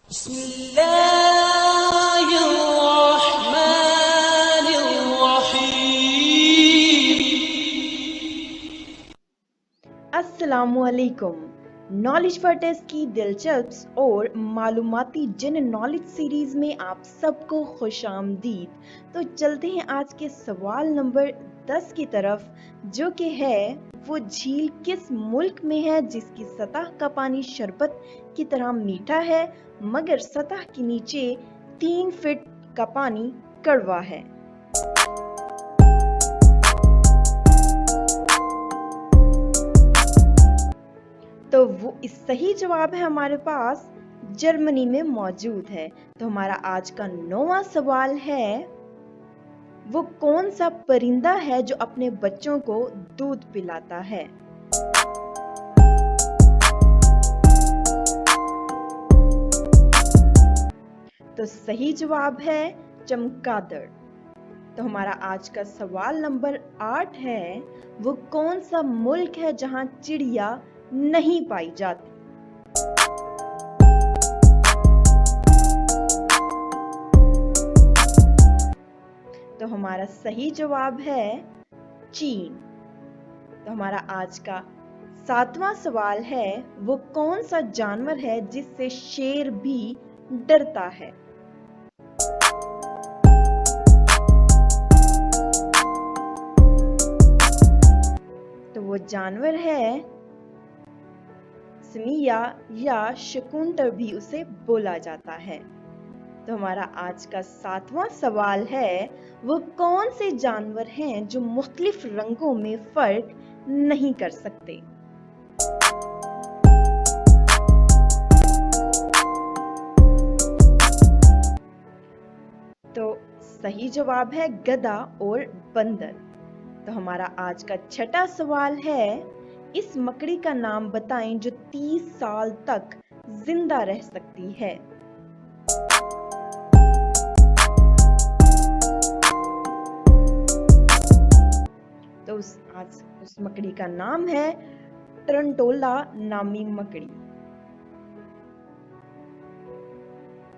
अस्सलामुअलैकुम। Knowledge for test की दिलचस्प और मालूमाती जिन नॉलेज सीरीज में आप सबको खुशामदीद। तो चलते हैं आज के सवाल नंबर 10 की तरफ, जो कि है वो झील किस मुल्क में है जिसकी सतह का पानी शरबत की तरह मीठा है मगर सतह के नीचे 3 फीट का पानी कड़वा है। तो वो इस सही जवाब है हमारे पास जर्मनी में मौजूद है। तो हमारा आज का 9वां सवाल है, वो कौन सा परिंदा है जो अपने बच्चों को दूध पिलाता है। तो सही जवाब है चमगादड़। तो हमारा आज का सवाल नंबर 8 है, वो कौन सा मुल्क है जहां चिड़िया नहीं पाई जाती। तो हमारा सही जवाब है चीन। तो हमारा आज का 7वां सवाल है, वो कौन सा जानवर है जिससे शेर भी डरता है। तो वो जानवर है स्मिया या शकुंतर भी उसे बोला जाता है। तो हमारा आज का 7वां सवाल है, वो कौन से जानवर हैं जो मुख्तलिफ रंगों में फर्क नहीं कर सकते। तो सही जवाब है गधा और बंदर। तो हमारा आज का 6वां सवाल है, इस मकड़ी का नाम बताएं जो 30 साल तक जिंदा रह सकती है। तो आज उस मकड़ी का नाम है टरंटोला नामी मकड़ी।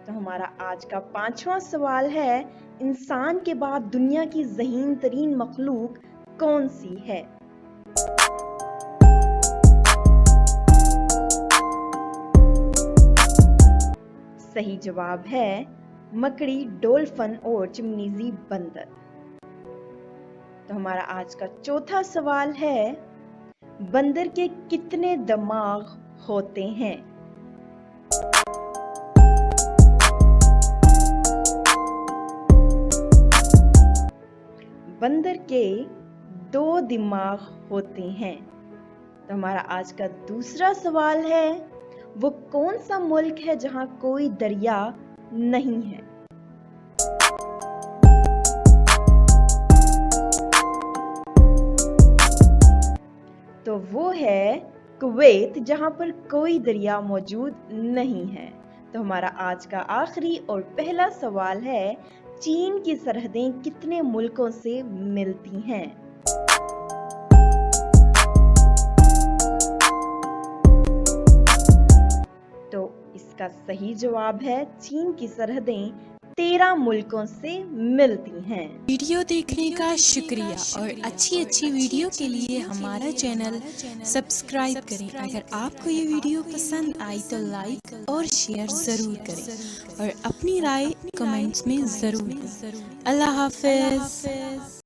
तो हमारा आज का 5वां सवाल है, इंसान के बाद दुनिया की ज़हीन तरीन मखलूक कौन सी है। सही जवाब है मकड़ी, डॉल्फिन और चिमनीजी बंदर। तो हमारा आज का 4था सवाल है, बंदर के कितने दिमाग होते हैं। बंदर के 2 दिमाग होते हैं। तो हमारा आज का दूसरा सवाल है, वो कौन सा मुल्क है जहां कोई दरिया नहीं है। तो वो है कुवैत, जहां पर कोई दरिया मौजूद नहीं है। तो हमारा आज का आखिरी और पहला सवाल है, चीन की सरहदें कितने मुल्कों से मिलती हैं। तो इसका सही जवाब है चीन की सरहदें 13 मुल्कों से मिलती हैं। वीडियो देखने का शुक्रिया और अच्छी वीडियो के लिए हमारा चैनल सब्सक्राइब करें। अगर आपको ये वीडियो पसंद आई तो लाइक और शेयर ज़रूर करें और अपनी राय कमेंट्स में ज़रूर दें। अल्लाह हाफ़िज़।